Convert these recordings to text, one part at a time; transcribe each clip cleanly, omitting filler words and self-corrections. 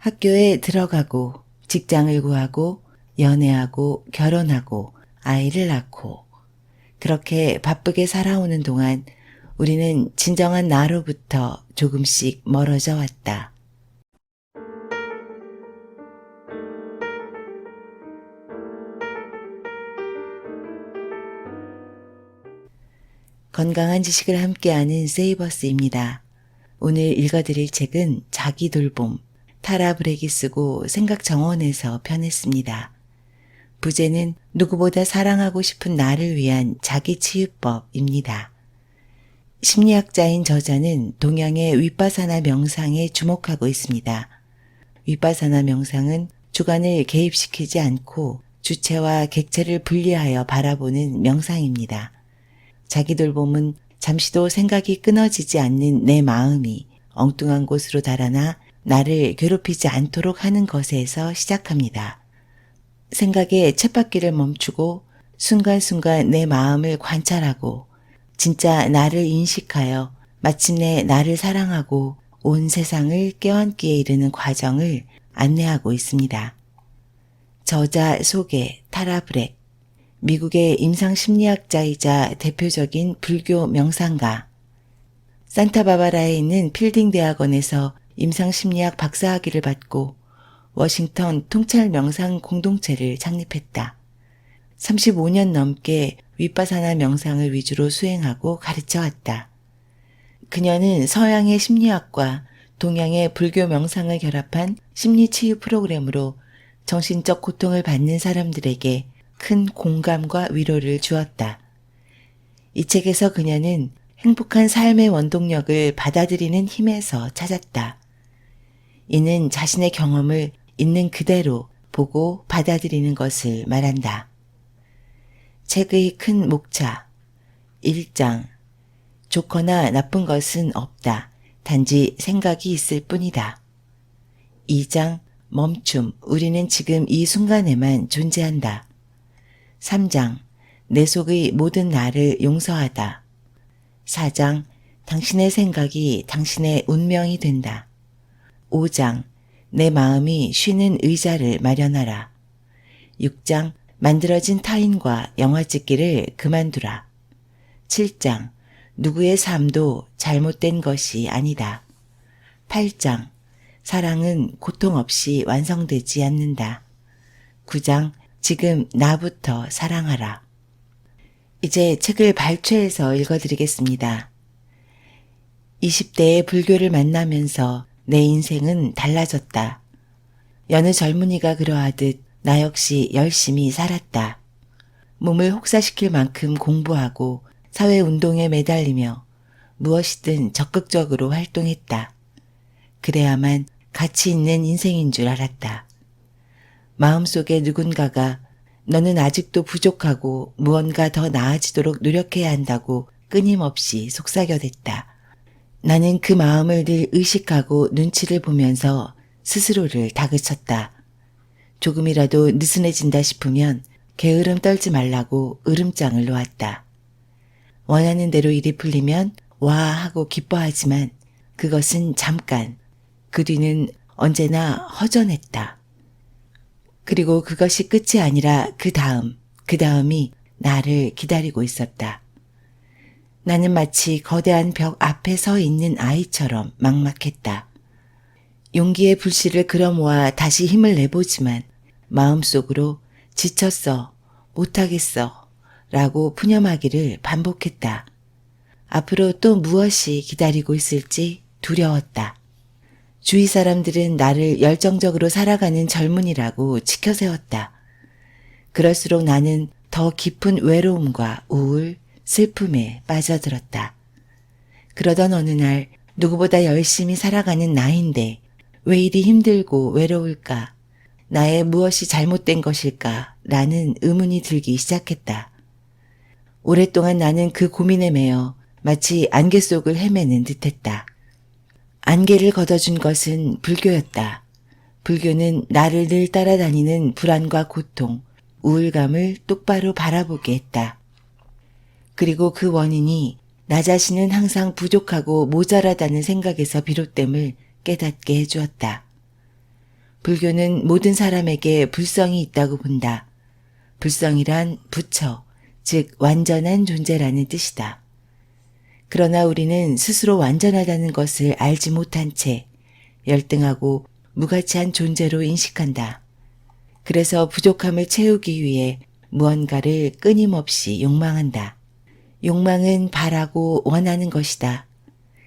학교에 들어가고, 직장을 구하고, 연애하고, 결혼하고, 아이를 낳고, 그렇게 바쁘게 살아오는 동안 우리는 진정한 나로부터 조금씩 멀어져 왔다. 건강한 지식을 함께하는 세이버스입니다. 오늘 읽어드릴 책은 자기 돌봄, 타라 브렉이 쓰고 생각 정원에서 편했습니다. 부제는 누구보다 사랑하고 싶은 나를 위한 자기 치유법입니다. 심리학자인 저자는 동양의 윗바사나 명상에 주목하고 있습니다. 윗바사나 명상은 주관을 개입시키지 않고 주체와 객체를 분리하여 바라보는 명상입니다. 자기 돌봄은 잠시도 생각이 끊어지지 않는 내 마음이 엉뚱한 곳으로 달아나 나를 괴롭히지 않도록 하는 것에서 시작합니다. 생각의 쳇바퀴를 멈추고 순간순간 내 마음을 관찰하고 진짜 나를 인식하여 마침내 나를 사랑하고 온 세상을 껴안기에 이르는 과정을 안내하고 있습니다. 저자 소개 타라 브렉, 미국의 임상심리학자이자 대표적인 불교 명상가, 산타바바라에 있는 필딩 대학원에서 임상심리학 박사학위를 받고 워싱턴 통찰 명상 공동체를 창립했다. 35년 넘게 윗바사나 명상을 위주로 수행하고 가르쳐왔다. 그녀는 서양의 심리학과 동양의 불교 명상을 결합한 심리치유 프로그램으로 정신적 고통을 받는 사람들에게 큰 공감과 위로를 주었다. 이 책에서 그녀는 행복한 삶의 원동력을 받아들이는 힘에서 찾았다. 이는 자신의 경험을 있는 그대로 보고 받아들이는 것을 말한다. 책의 큰 목차 1장 좋거나 나쁜 것은 없다. 단지 생각이 있을 뿐이다. 2장 멈춤 우리는 지금 이 순간에만 존재한다. 3장 내 속의 모든 나를 용서하다. 4장 당신의 생각이 당신의 운명이 된다. 5장 내 마음이 쉬는 의자를 마련하라. 6장 만들어진 타인과 영화 찍기를 그만두라. 7장 누구의 삶도 잘못된 것이 아니다. 8장 사랑은 고통 없이 완성되지 않는다. 9장 지금 나부터 사랑하라. 이제 책을 발췌해서 읽어드리겠습니다. 20대의 불교를 만나면서 내 인생은 달라졌다. 여느 젊은이가 그러하듯 나 역시 열심히 살았다. 몸을 혹사시킬 만큼 공부하고 사회운동에 매달리며 무엇이든 적극적으로 활동했다. 그래야만 가치 있는 인생인 줄 알았다. 마음속에 누군가가 너는 아직도 부족하고 무언가 더 나아지도록 노력해야 한다고 끊임없이 속삭여댔다. 나는 그 마음을 늘 의식하고 눈치를 보면서 스스로를 다그쳤다. 조금이라도 느슨해진다 싶으면 게으름 떨지 말라고 으름장을 놓았다. 원하는 대로 일이 풀리면 와 하고 기뻐하지만 그것은 잠깐, 그 뒤는 언제나 허전했다. 그리고 그것이 끝이 아니라 그 다음이 나를 기다리고 있었다. 나는 마치 거대한 벽 앞에 서 있는 아이처럼 막막했다. 용기의 불씨를 끌어모아 다시 힘을 내보지만 마음속으로 지쳤어, 못하겠어 라고 푸념하기를 반복했다. 앞으로 또 무엇이 기다리고 있을지 두려웠다. 주위 사람들은 나를 열정적으로 살아가는 젊은이라고 치켜세웠다. 그럴수록 나는 더 깊은 외로움과 우울, 슬픔에 빠져들었다. 그러던 어느 날 누구보다 열심히 살아가는 나인데 왜 이리 힘들고 외로울까? 나의 무엇이 잘못된 것일까? 라는 의문이 들기 시작했다. 오랫동안 나는 그 고민에 매여 마치 안개 속을 헤매는 듯했다. 안개를 걷어준 것은 불교였다. 불교는 나를 늘 따라다니는 불안과 고통, 우울감을 똑바로 바라보게 했다. 그리고 그 원인이 나 자신은 항상 부족하고 모자라다는 생각에서 비롯됨을 깨닫게 해주었다. 불교는 모든 사람에게 불성이 있다고 본다. 불성이란 부처, 즉 완전한 존재라는 뜻이다. 그러나 우리는 스스로 완전하다는 것을 알지 못한 채 열등하고 무가치한 존재로 인식한다. 그래서 부족함을 채우기 위해 무언가를 끊임없이 욕망한다. 욕망은 바라고 원하는 것이다.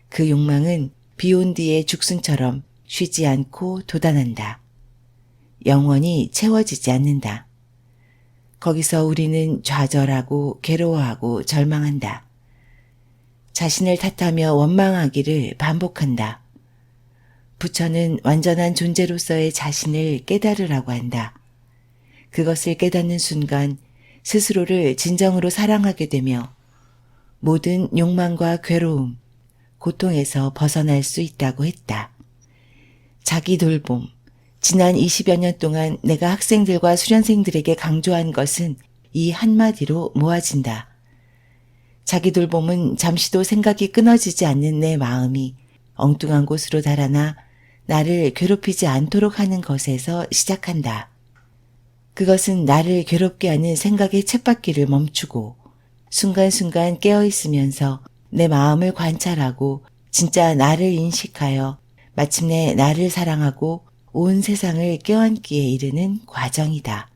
그 욕망은 비온 뒤의 죽순처럼 쉬지 않고 돋아난다. 영원히 채워지지 않는다. 거기서 우리는 좌절하고 괴로워하고 절망한다. 자신을 탓하며 원망하기를 반복한다. 부처는 완전한 존재로서의 자신을 깨달으라고 한다. 그것을 깨닫는 순간 스스로를 진정으로 사랑하게 되며 모든 욕망과 괴로움, 고통에서 벗어날 수 있다고 했다. 자기 돌봄. 지난 20여 년 동안 내가 학생들과 수련생들에게 강조한 것은 이 한마디로 모아진다. 자기 돌봄은 잠시도 생각이 끊어지지 않는 내 마음이 엉뚱한 곳으로 달아나 나를 괴롭히지 않도록 하는 것에서 시작한다. 그것은 나를 괴롭게 하는 생각의 쳇바퀴를 멈추고 순간순간 깨어있으면서 내 마음을 관찰하고 진짜 나를 인식하여 마침내 나를 사랑하고 온 세상을 껴안기에 이르는 과정이다.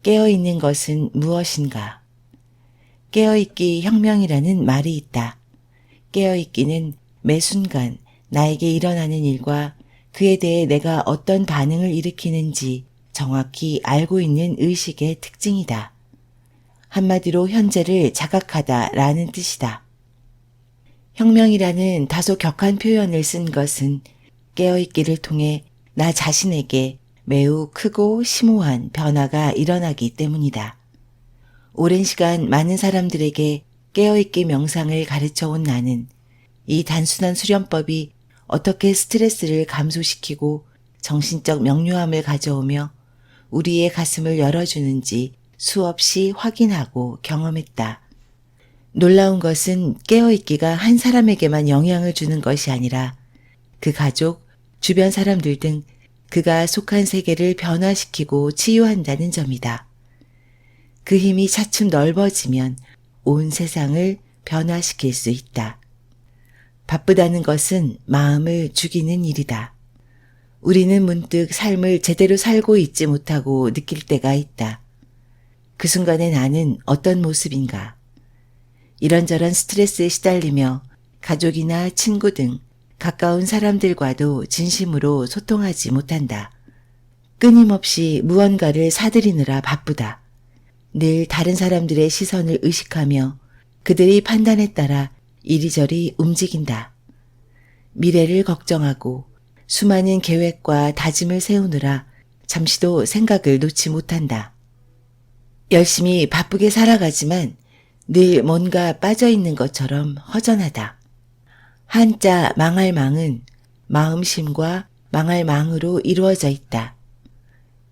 깨어있는 것은 무엇인가? 깨어있기 혁명이라는 말이 있다. 깨어있기는 매 순간 나에게 일어나는 일과 그에 대해 내가 어떤 반응을 일으키는지 정확히 알고 있는 의식의 특징이다. 한마디로 현재를 자각하다라는 뜻이다. 혁명이라는 다소 격한 표현을 쓴 것은 깨어있기를 통해 나 자신에게 매우 크고 심오한 변화가 일어나기 때문이다. 오랜 시간 많은 사람들에게 깨어있기 명상을 가르쳐온 나는 이 단순한 수련법이 어떻게 스트레스를 감소시키고 정신적 명료함을 가져오며 우리의 가슴을 열어주는지 수없이 확인하고 경험했다. 놀라운 것은 깨어있기가 한 사람에게만 영향을 주는 것이 아니라 그 가족, 주변 사람들 등 그가 속한 세계를 변화시키고 치유한다는 점이다. 그 힘이 차츰 넓어지면 온 세상을 변화시킬 수 있다. 바쁘다는 것은 마음을 죽이는 일이다. 우리는 문득 삶을 제대로 살고 있지 못하고 느낄 때가 있다. 그 순간에 나는 어떤 모습인가? 이런저런 스트레스에 시달리며 가족이나 친구 등 가까운 사람들과도 진심으로 소통하지 못한다. 끊임없이 무언가를 사들이느라 바쁘다. 늘 다른 사람들의 시선을 의식하며 그들의 판단에 따라 이리저리 움직인다. 미래를 걱정하고 수많은 계획과 다짐을 세우느라 잠시도 생각을 놓지 못한다. 열심히 바쁘게 살아가지만 늘 뭔가 빠져있는 것처럼 허전하다. 한자 망할 망은 마음심과 망할 망으로 이루어져 있다.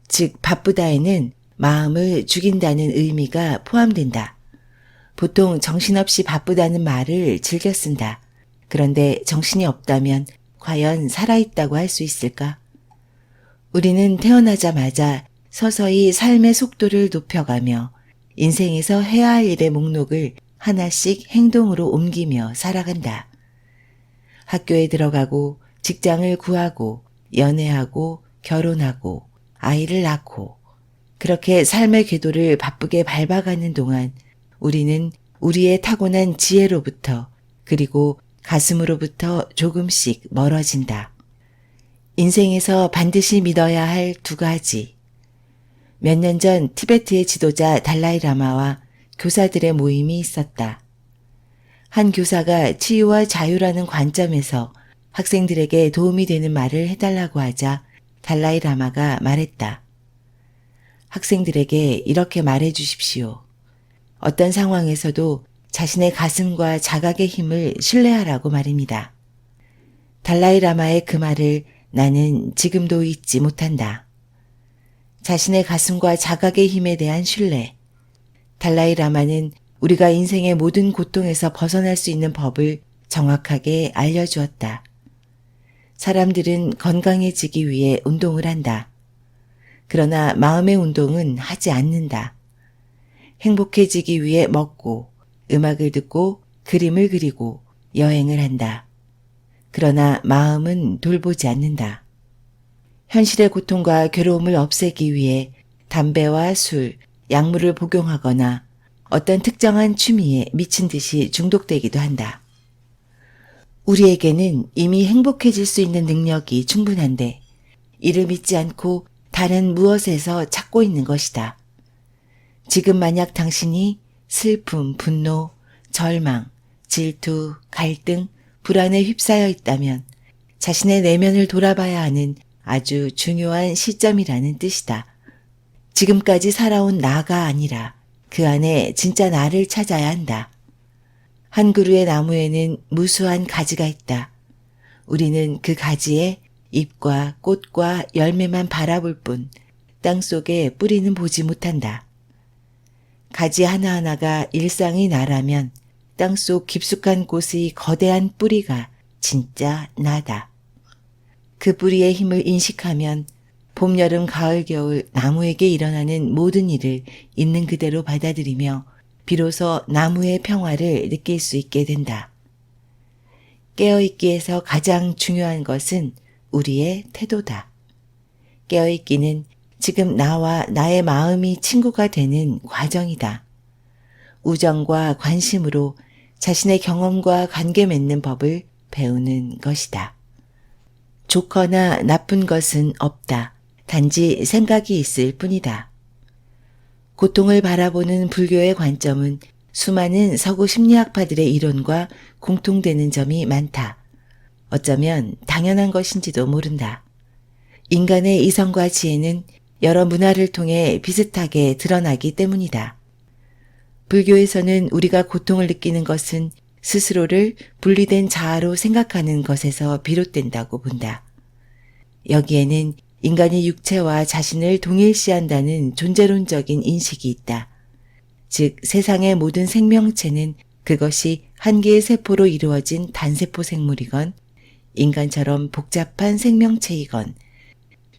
즉 바쁘다에는 마음을 죽인다는 의미가 포함된다. 보통 정신없이 바쁘다는 말을 즐겨 쓴다. 그런데 정신이 없다면 과연 살아있다고 할 수 있을까? 우리는 태어나자마자 서서히 삶의 속도를 높여가며 인생에서 해야 할 일의 목록을 하나씩 행동으로 옮기며 살아간다. 학교에 들어가고 직장을 구하고 연애하고 결혼하고 아이를 낳고 그렇게 삶의 궤도를 바쁘게 밟아가는 동안 우리는 우리의 타고난 지혜로부터 그리고 가슴으로부터 조금씩 멀어진다. 인생에서 반드시 믿어야 할 두 가지. 몇 년 전 티베트의 지도자 달라이 라마와 교사들의 모임이 있었다. 한 교사가 치유와 자유라는 관점에서 학생들에게 도움이 되는 말을 해달라고 하자 달라이 라마가 말했다. 학생들에게 이렇게 말해 주십시오. 어떤 상황에서도 자신의 가슴과 자각의 힘을 신뢰하라고 말입니다. 달라이 라마의 그 말을 나는 지금도 잊지 못한다. 자신의 가슴과 자각의 힘에 대한 신뢰. 달라이 라마는 우리가 인생의 모든 고통에서 벗어날 수 있는 법을 정확하게 알려주었다. 사람들은 건강해지기 위해 운동을 한다. 그러나 마음의 운동은 하지 않는다. 행복해지기 위해 먹고, 음악을 듣고, 그림을 그리고, 여행을 한다. 그러나 마음은 돌보지 않는다. 현실의 고통과 괴로움을 없애기 위해 담배와 술, 약물을 복용하거나 어떤 특정한 취미에 미친 듯이 중독되기도 한다. 우리에게는 이미 행복해질 수 있는 능력이 충분한데 이를 믿지 않고 다른 무엇에서 찾고 있는 것이다. 지금 만약 당신이 슬픔, 분노, 절망, 질투, 갈등, 불안에 휩싸여 있다면 자신의 내면을 돌아봐야 하는 아주 중요한 시점이라는 뜻이다. 지금까지 살아온 나가 아니라 그 안에 진짜 나를 찾아야 한다. 한 그루의 나무에는 무수한 가지가 있다. 우리는 그 가지에 잎과 꽃과 열매만 바라볼 뿐 땅속에 뿌리는 보지 못한다. 가지 하나하나가 일상이 나라면 땅속 깊숙한 곳의 거대한 뿌리가 진짜 나다. 그 뿌리의 힘을 인식하면 봄, 여름, 가을, 겨울 나무에게 일어나는 모든 일을 있는 그대로 받아들이며 비로소 나무의 평화를 느낄 수 있게 된다. 깨어있기에서 가장 중요한 것은 우리의 태도다. 깨어있기는 지금 나와 나의 마음이 친구가 되는 과정이다. 우정과 관심으로 자신의 경험과 관계 맺는 법을 배우는 것이다. 좋거나 나쁜 것은 없다. 단지 생각이 있을 뿐이다. 고통을 바라보는 불교의 관점은 수많은 서구 심리학파들의 이론과 공통되는 점이 많다. 어쩌면 당연한 것인지도 모른다. 인간의 이성과 지혜는 여러 문화를 통해 비슷하게 드러나기 때문이다. 불교에서는 우리가 고통을 느끼는 것은 스스로를 분리된 자아로 생각하는 것에서 비롯된다고 본다. 여기에는 인간이 육체와 자신을 동일시한다는 존재론적인 인식이 있다. 즉 세상의 모든 생명체는 그것이 한 개의 세포로 이루어진 단세포 생물이건 인간처럼 복잡한 생명체이건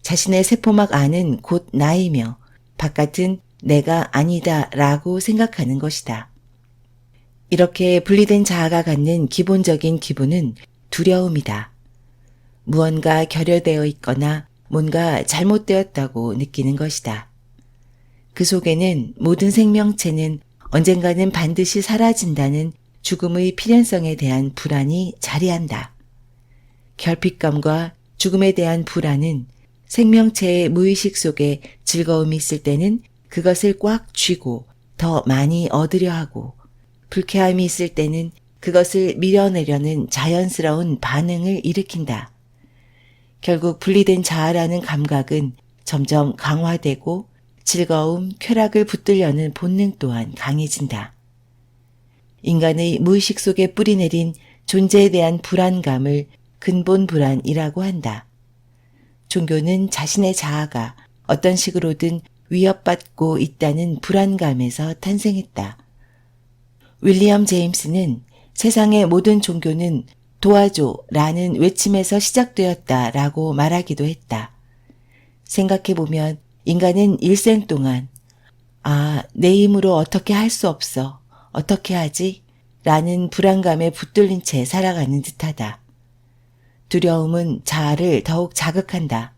자신의 세포막 안은 곧 나이며 바깥은 내가 아니다 라고 생각하는 것이다. 이렇게 분리된 자아가 갖는 기본적인 기분은 두려움이다. 무언가 결여되어 있거나 뭔가 잘못되었다고 느끼는 것이다. 그 속에는 모든 생명체는 언젠가는 반드시 사라진다는 죽음의 필연성에 대한 불안이 자리한다. 결핍감과 죽음에 대한 불안은 생명체의 무의식 속에 즐거움이 있을 때는 그것을 꽉 쥐고 더 많이 얻으려 하고 불쾌함이 있을 때는 그것을 밀어내려는 자연스러운 반응을 일으킨다. 결국 분리된 자아라는 감각은 점점 강화되고 즐거움, 쾌락을 붙들려는 본능 또한 강해진다. 인간의 무의식 속에 뿌리내린 존재에 대한 불안감을 근본 불안이라고 한다. 종교는 자신의 자아가 어떤 식으로든 위협받고 있다는 불안감에서 탄생했다. 윌리엄 제임스는 세상의 모든 종교는 도와줘 라는 외침에서 시작되었다라고 말하기도 했다. 생각해보면 인간은 일생 동안 내 힘으로 어떻게 할 수 없어. 어떻게 하지? 라는 불안감에 붙들린 채 살아가는 듯하다. 두려움은 자아를 더욱 자극한다.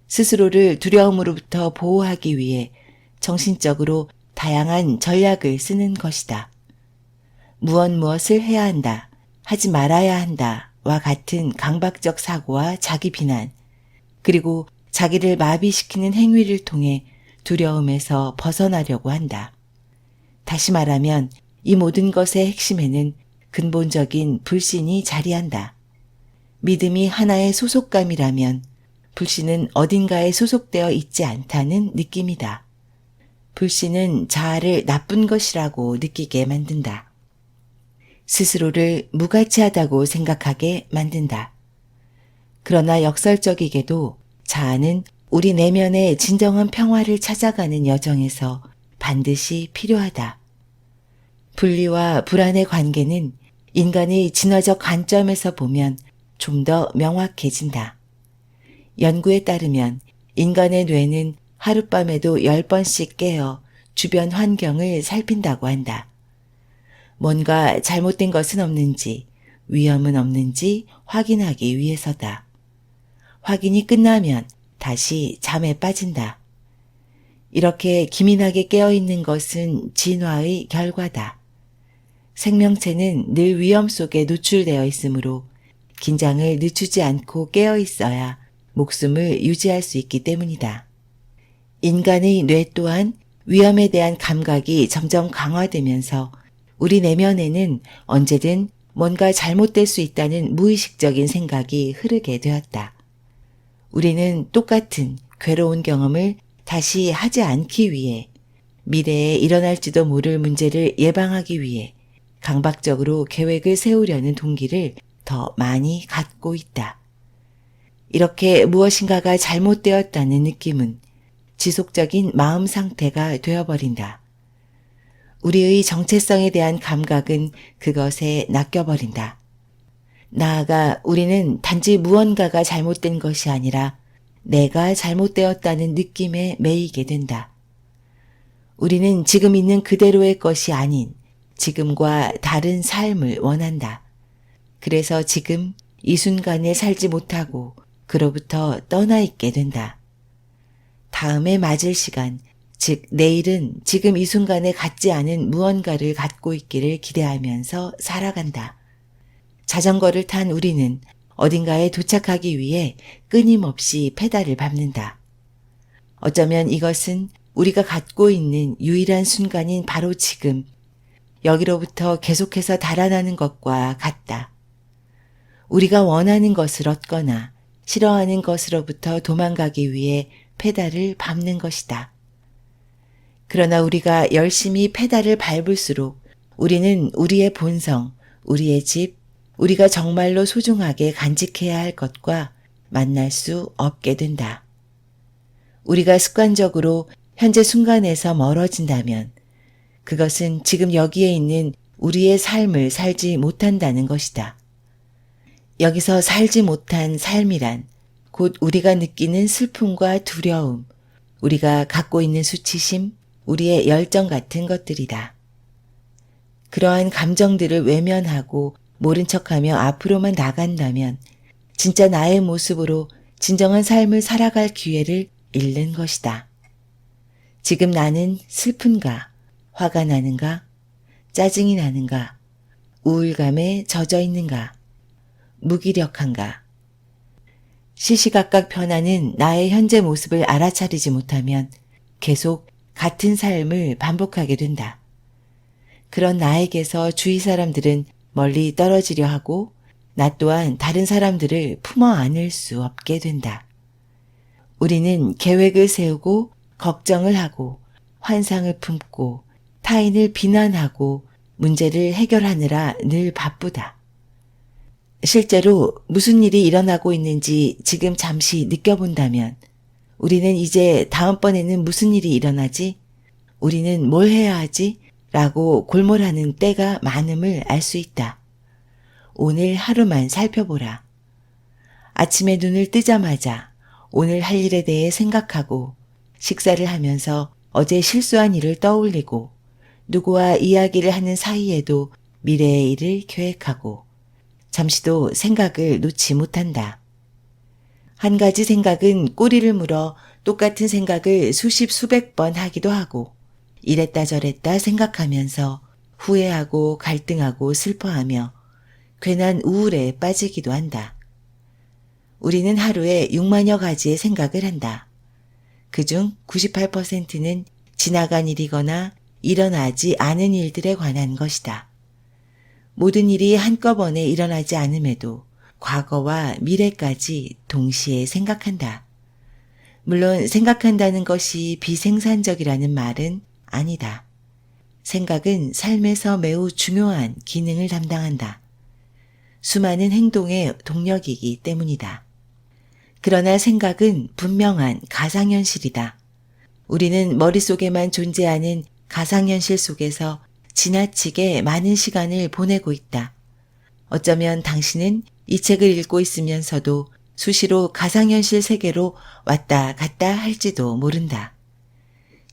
스스로를 두려움으로부터 보호하기 위해 정신적으로 다양한 전략을 쓰는 것이다. 무엇을 해야 한다, 하지 말아야 한다와 같은 강박적 사고와 자기 비난, 그리고 자기를 마비시키는 행위를 통해 두려움에서 벗어나려고 한다. 다시 말하면 이 모든 것의 핵심에는 근본적인 불신이 자리한다. 믿음이 하나의 소속감이라면 불신은 어딘가에 소속되어 있지 않다는 느낌이다. 불신은 자아를 나쁜 것이라고 느끼게 만든다. 스스로를 무가치하다고 생각하게 만든다. 그러나 역설적이게도 자아는 우리 내면의 진정한 평화를 찾아가는 여정에서 반드시 필요하다. 분리와 불안의 관계는 인간의 진화적 관점에서 보면 좀 더 명확해진다. 연구에 따르면 인간의 뇌는 하룻밤에도 10번씩 깨어 주변 환경을 살핀다고 한다. 뭔가 잘못된 것은 없는지, 위험은 없는지 확인하기 위해서다. 확인이 끝나면 다시 잠에 빠진다. 이렇게 기민하게 깨어있는 것은 진화의 결과다. 생명체는 늘 위험 속에 노출되어 있으므로 긴장을 늦추지 않고 깨어있어야 목숨을 유지할 수 있기 때문이다. 인간의 뇌 또한 위험에 대한 감각이 점점 강화되면서 우리 내면에는 언제든 뭔가 잘못될 수 있다는 무의식적인 생각이 흐르게 되었다. 우리는 똑같은 괴로운 경험을 다시 하지 않기 위해 미래에 일어날지도 모를 문제를 예방하기 위해 강박적으로 계획을 세우려는 동기를 더 많이 갖고 있다. 이렇게 무엇인가가 잘못되었다는 느낌은 지속적인 마음 상태가 되어버린다. 우리의 정체성에 대한 감각은 그것에 낚여버린다. 나아가 우리는 단지 무언가가 잘못된 것이 아니라 내가 잘못되었다는 느낌에 매이게 된다. 우리는 지금 있는 그대로의 것이 아닌 지금과 다른 삶을 원한다. 그래서 지금 이 순간에 살지 못하고 그로부터 떠나 있게 된다. 다음에 맞을 시간, 즉 내일은 지금 이 순간에 갖지 않은 무언가를 갖고 있기를 기대하면서 살아간다. 자전거를 탄 우리는 어딘가에 도착하기 위해 끊임없이 페달을 밟는다. 어쩌면 이것은 우리가 갖고 있는 유일한 순간인 바로 지금, 여기로부터 계속해서 달아나는 것과 같다. 우리가 원하는 것을 얻거나 싫어하는 것으로부터 도망가기 위해 페달을 밟는 것이다. 그러나 우리가 열심히 페달을 밟을수록 우리는 우리의 본성, 우리의 집, 우리가 정말로 소중하게 간직해야 할 것과 만날 수 없게 된다. 우리가 습관적으로 현재 순간에서 멀어진다면 그것은 지금 여기에 있는 우리의 삶을 살지 못한다는 것이다. 여기서 살지 못한 삶이란 곧 우리가 느끼는 슬픔과 두려움, 우리가 갖고 있는 수치심, 우리의 열정 같은 것들이다. 그러한 감정들을 외면하고 모른 척하며 앞으로만 나간다면 진짜 나의 모습으로 진정한 삶을 살아갈 기회를 잃는 것이다. 지금 나는 슬픈가, 화가 나는가, 짜증이 나는가, 우울감에 젖어 있는가, 무기력한가. 시시각각 변하는 나의 현재 모습을 알아차리지 못하면 계속 같은 삶을 반복하게 된다. 그런 나에게서 주위 사람들은 멀리 떨어지려 하고 나 또한 다른 사람들을 품어 안을 수 없게 된다. 우리는 계획을 세우고 걱정을 하고 환상을 품고 타인을 비난하고 문제를 해결하느라 늘 바쁘다. 실제로 무슨 일이 일어나고 있는지 지금 잠시 느껴본다면 우리는 이제 다음번에는 무슨 일이 일어나지? 우리는 뭘 해야 하지? 라고 골몰하는 때가 많음을 알 수 있다. 오늘 하루만 살펴보라. 아침에 눈을 뜨자마자 오늘 할 일에 대해 생각하고 식사를 하면서 어제 실수한 일을 떠올리고 누구와 이야기를 하는 사이에도 미래의 일을 계획하고 잠시도 생각을 놓지 못한다. 한 가지 생각은 꼬리를 물어 똑같은 생각을 수십 수백 번 하기도 하고 이랬다 저랬다 생각하면서 후회하고 갈등하고 슬퍼하며 괜한 우울에 빠지기도 한다. 우리는 하루에 6만여 가지의 생각을 한다. 그중 98%는 지나간 일이거나 일어나지 않은 일들에 관한 것이다. 모든 일이 한꺼번에 일어나지 않음에도 과거와 미래까지 동시에 생각한다. 물론 생각한다는 것이 비생산적이라는 말은 아니다. 생각은 삶에서 매우 중요한 기능을 담당한다. 수많은 행동의 동력이기 때문이다. 그러나 생각은 분명한 가상현실이다. 우리는 머릿속에만 존재하는 가상현실 속에서 지나치게 많은 시간을 보내고 있다. 어쩌면 당신은 이 책을 읽고 있으면서도 수시로 가상현실 세계로 왔다 갔다 할지도 모른다.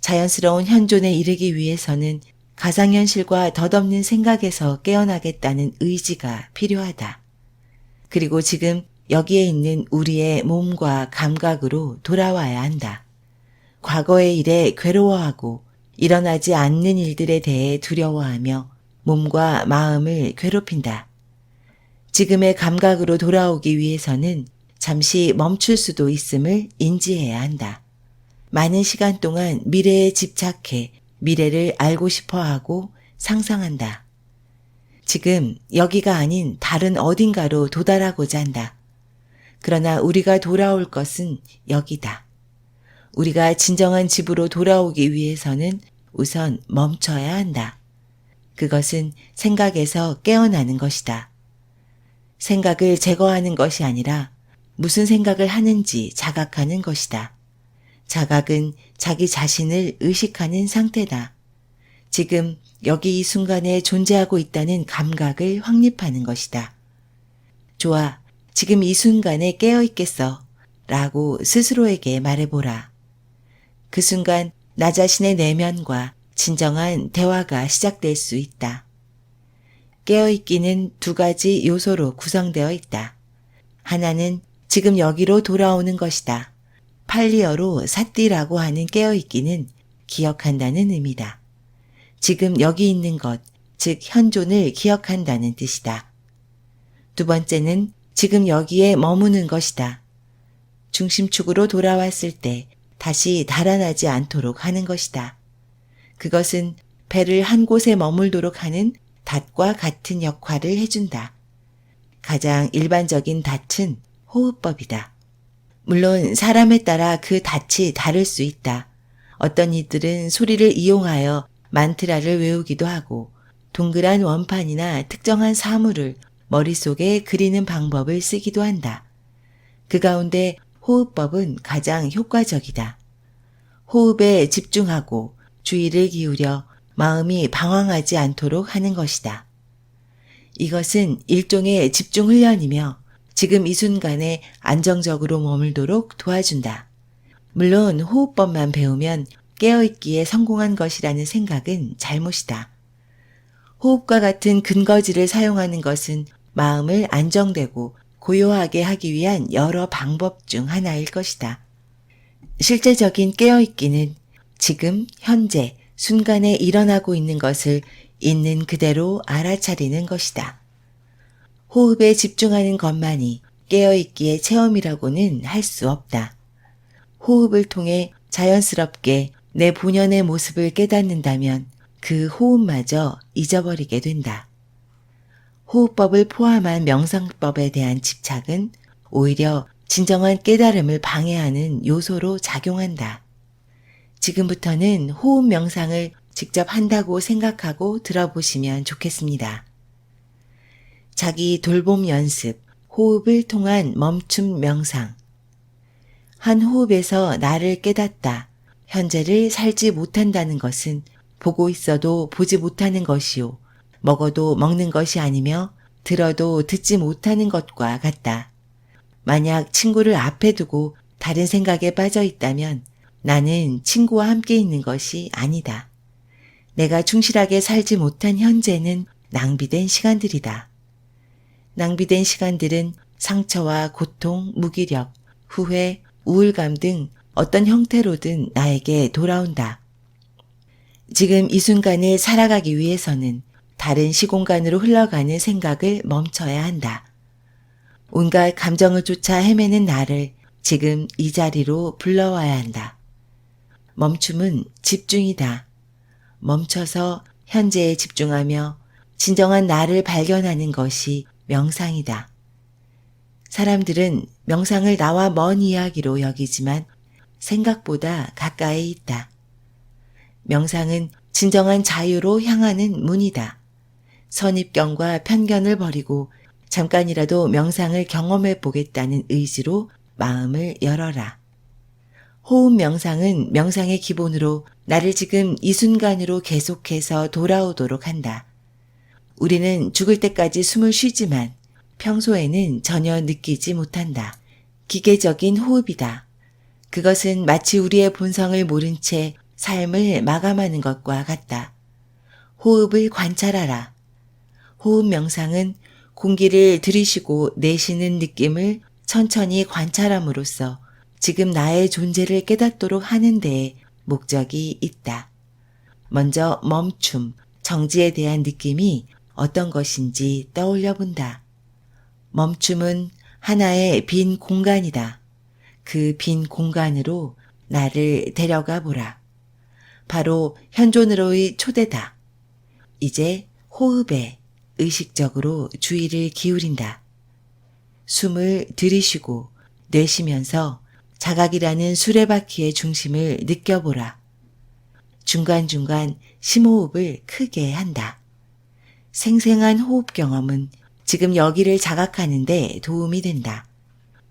자연스러운 현존에 이르기 위해서는 가상현실과 덧없는 생각에서 깨어나겠다는 의지가 필요하다. 그리고 지금 여기에 있는 우리의 몸과 감각으로 돌아와야 한다. 과거의 일에 괴로워하고 일어나지 않는 일들에 대해 두려워하며 몸과 마음을 괴롭힌다. 지금의 감각으로 돌아오기 위해서는 잠시 멈출 수도 있음을 인지해야 한다. 많은 시간 동안 미래에 집착해 미래를 알고 싶어 하고 상상한다. 지금 여기가 아닌 다른 어딘가로 도달하고자 한다. 그러나 우리가 돌아올 것은 여기다. 우리가 진정한 집으로 돌아오기 위해서는 우선 멈춰야 한다. 그것은 생각에서 깨어나는 것이다. 생각을 제거하는 것이 아니라 무슨 생각을 하는지 자각하는 것이다. 자각은 자기 자신을 의식하는 상태다. 지금 여기 이 순간에 존재하고 있다는 감각을 확립하는 것이다. 좋아, 지금 이 순간에 깨어있겠어 라고 스스로에게 말해보라. 그 순간 나 자신의 내면과 진정한 대화가 시작될 수 있다. 깨어있기는 두 가지 요소로 구성되어 있다. 하나는 지금 여기로 돌아오는 것이다. 팔리어로 사띠라고 하는 깨어있기는 기억한다는 의미다. 지금 여기 있는 것, 즉 현존을 기억한다는 뜻이다. 두 번째는 지금 여기에 머무는 것이다. 중심축으로 돌아왔을 때 다시 달아나지 않도록 하는 것이다. 그것은 배를 한 곳에 머물도록 하는 닷과 같은 역할을 해준다. 가장 일반적인 닷은 호흡법이다. 물론 사람에 따라 그 닷이 다를 수 있다. 어떤 이들은 소리를 이용하여 만트라를 외우기도 하고 동그란 원판이나 특정한 사물을 머릿속에 그리는 방법을 쓰기도 한다. 그 가운데 호흡법은 가장 효과적이다. 호흡에 집중하고 주의를 기울여 마음이 방황하지 않도록 하는 것이다. 이것은 일종의 집중 훈련이며 지금 이 순간에 안정적으로 머물도록 도와준다. 물론 호흡법만 배우면 깨어있기에 성공한 것이라는 생각은 잘못이다. 호흡과 같은 근거지를 사용하는 것은 마음을 안정되고 고요하게 하기 위한 여러 방법 중 하나일 것이다. 실제적인 깨어있기는 지금 현재 순간에 일어나고 있는 것을 있는 그대로 알아차리는 것이다. 호흡에 집중하는 것만이 깨어있기의 체험이라고는 할 수 없다. 호흡을 통해 자연스럽게 내 본연의 모습을 깨닫는다면 그 호흡마저 잊어버리게 된다. 호흡법을 포함한 명상법에 대한 집착은 오히려 진정한 깨달음을 방해하는 요소로 작용한다. 지금부터는 호흡 명상을 직접 한다고 생각하고 들어보시면 좋겠습니다. 자기 돌봄 연습, 호흡을 통한 멈춤 명상. 한 호흡에서 나를 깨닫다, 현재를 살지 못한다는 것은 보고 있어도 보지 못하는 것이요, 먹어도 먹는 것이 아니며 들어도 듣지 못하는 것과 같다. 만약 친구를 앞에 두고 다른 생각에 빠져 있다면 나는 친구와 함께 있는 것이 아니다. 내가 충실하게 살지 못한 현재는 낭비된 시간들이다. 낭비된 시간들은 상처와 고통, 무기력, 후회, 우울감 등 어떤 형태로든 나에게 돌아온다. 지금 이 순간을 살아가기 위해서는 다른 시공간으로 흘러가는 생각을 멈춰야 한다. 온갖 감정을 쫓아 헤매는 나를 지금 이 자리로 불러와야 한다. 멈춤은 집중이다. 멈춰서 현재에 집중하며 진정한 나를 발견하는 것이 명상이다. 사람들은 명상을 나와 먼 이야기로 여기지만 생각보다 가까이 있다. 명상은 진정한 자유로 향하는 문이다. 선입견과 편견을 버리고 잠깐이라도 명상을 경험해 보겠다는 의지로 마음을 열어라. 호흡 명상은 명상의 기본으로 나를 지금 이 순간으로 계속해서 돌아오도록 한다. 우리는 죽을 때까지 숨을 쉬지만 평소에는 전혀 느끼지 못한다. 기계적인 호흡이다. 그것은 마치 우리의 본성을 모른 채 삶을 마감하는 것과 같다. 호흡을 관찰하라. 호흡 명상은 공기를 들이쉬고 내쉬는 느낌을 천천히 관찰함으로써 지금 나의 존재를 깨닫도록 하는 데에 목적이 있다. 먼저 멈춤, 정지에 대한 느낌이 어떤 것인지 떠올려 본다. 멈춤은 하나의 빈 공간이다. 그 빈 공간으로 나를 데려가 보라. 바로 현존으로의 초대다. 이제 호흡에 의식적으로 주의를 기울인다. 숨을 들이쉬고 내쉬면서 자각이라는 수레바퀴의 중심을 느껴보라. 중간중간 심호흡을 크게 한다. 생생한 호흡 경험은 지금 여기를 자각하는 데 도움이 된다.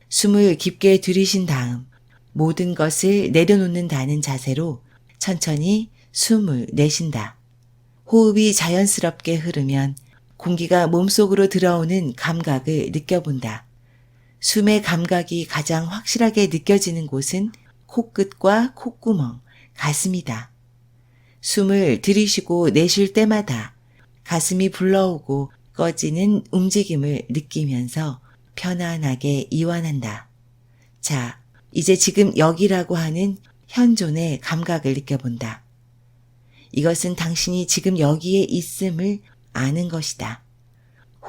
숨을 깊게 들이쉰 다음 모든 것을 내려놓는다는 자세로 천천히 숨을 내쉰다. 호흡이 자연스럽게 흐르면 공기가 몸속으로 들어오는 감각을 느껴본다. 숨의 감각이 가장 확실하게 느껴지는 곳은 코끝과 콧구멍, 가슴이다. 숨을 들이쉬고 내쉴 때마다 가슴이 불러오고 꺼지는 움직임을 느끼면서 편안하게 이완한다. 자, 이제 지금 여기라고 하는 현존의 감각을 느껴본다. 이것은 당신이 지금 여기에 있음을 아는 것이다.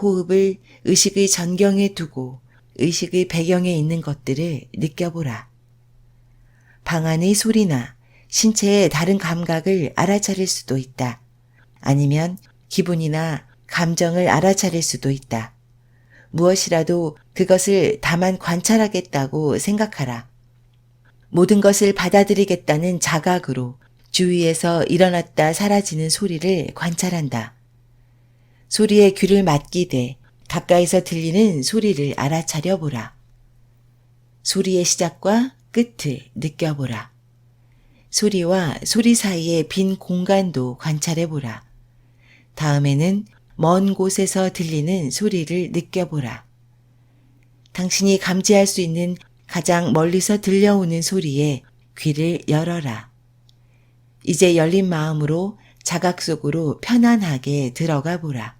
호흡을 의식의 전경에 두고 의식의 배경에 있는 것들을 느껴보라. 방 안의 소리나 신체의 다른 감각을 알아차릴 수도 있다. 아니면 기분이나 감정을 알아차릴 수도 있다. 무엇이라도 그것을 다만 관찰하겠다고 생각하라. 모든 것을 받아들이겠다는 자각으로 주위에서 일어났다 사라지는 소리를 관찰한다. 소리에 귀를 맡기되 가까이서 들리는 소리를 알아차려 보라. 소리의 시작과 끝을 느껴보라. 소리와 소리 사이의 빈 공간도 관찰해 보라. 다음에는 먼 곳에서 들리는 소리를 느껴보라. 당신이 감지할 수 있는 가장 멀리서 들려오는 소리에 귀를 열어라. 이제 열린 마음으로 자각 속으로 편안하게 들어가 보라.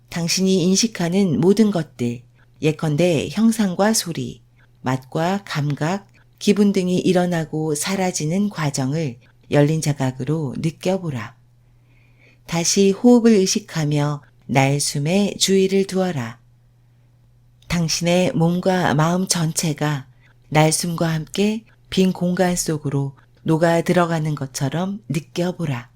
당신이 인식하는 모든 것들, 예컨대 형상과 소리, 맛과 감각, 기분 등이 일어나고 사라지는 과정을 열린 자각으로 느껴보라. 다시 호흡을 의식하며 날숨에 주의를 두어라. 당신의 몸과 마음 전체가 날숨과 함께 빈 공간 속으로 녹아 들어가는 것처럼 느껴보라.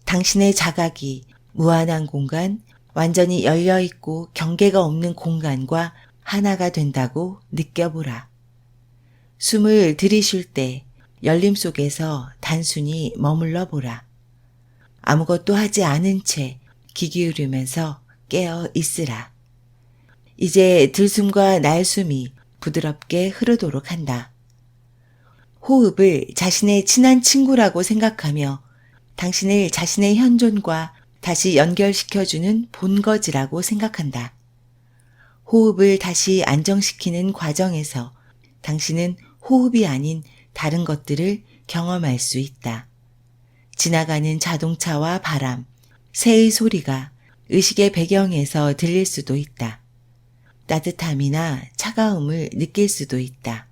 당신의 자각이 무한한 공간, 완전히 열려있고 경계가 없는 공간과 하나가 된다고 느껴보라. 숨을 들이쉴 때 열림 속에서 단순히 머물러 보라. 아무것도 하지 않은 채 귀 기울이면서 깨어 있으라. 이제 들숨과 날숨이 부드럽게 흐르도록 한다. 호흡을 자신의 친한 친구라고 생각하며 당신을 자신의 현존과 다시 연결시켜주는 본거지라고 생각한다. 호흡을 다시 안정시키는 과정에서 당신은 호흡이 아닌 다른 것들을 경험할 수 있다. 지나가는 자동차와 바람, 새의 소리가 의식의 배경에서 들릴 수도 있다. 따뜻함이나 차가움을 느낄 수도 있다.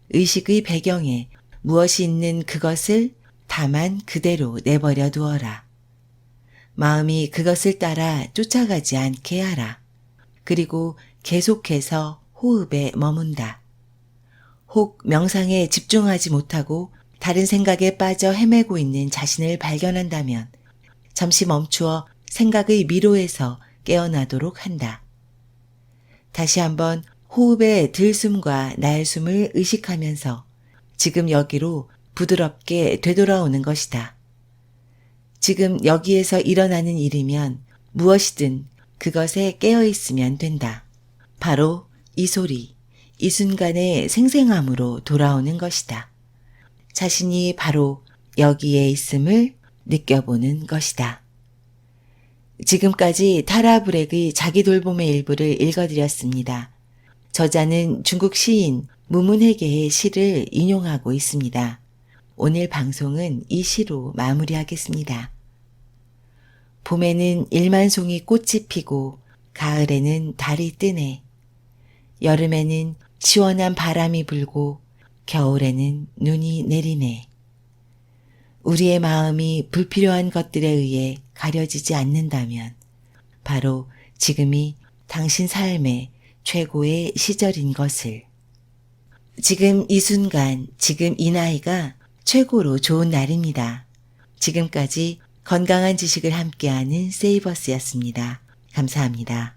의식의 배경에 무엇이 있는 그것을 다만 그대로 내버려 두어라. 마음이 그것을 따라 쫓아가지 않게 하라. 그리고 계속해서 호흡에 머문다. 혹 명상에 집중하지 못하고 다른 생각에 빠져 헤매고 있는 자신을 발견한다면 잠시 멈추어 생각의 미로에서 깨어나도록 한다. 다시 한번 호흡의 들숨과 날숨을 의식하면서 지금 여기로 부드럽게 되돌아오는 것이다. 지금 여기에서 일어나는 일이면 무엇이든 그것에 깨어있으면 된다. 바로 이 소리, 이 순간의 생생함으로 돌아오는 것이다. 자신이 바로 여기에 있음을 느껴보는 것이다. 지금까지 타라 브렉의 자기 돌봄의 일부를 읽어드렸습니다. 저자는 중국 시인 무문회계의 시를 인용하고 있습니다. 오늘 방송은 이 시로 마무리하겠습니다. 봄에는 1만 송이 꽃이 피고 가을에는 달이 뜨네. 여름에는 시원한 바람이 불고 겨울에는 눈이 내리네. 우리의 마음이 불필요한 것들에 의해 가려지지 않는다면 바로 지금이 당신 삶의 최고의 시절인 것을. 지금 이 순간, 지금 이 나이가 최고로 좋은 날입니다. 지금까지 건강한 지식을 함께하는 세이버스였습니다. 감사합니다.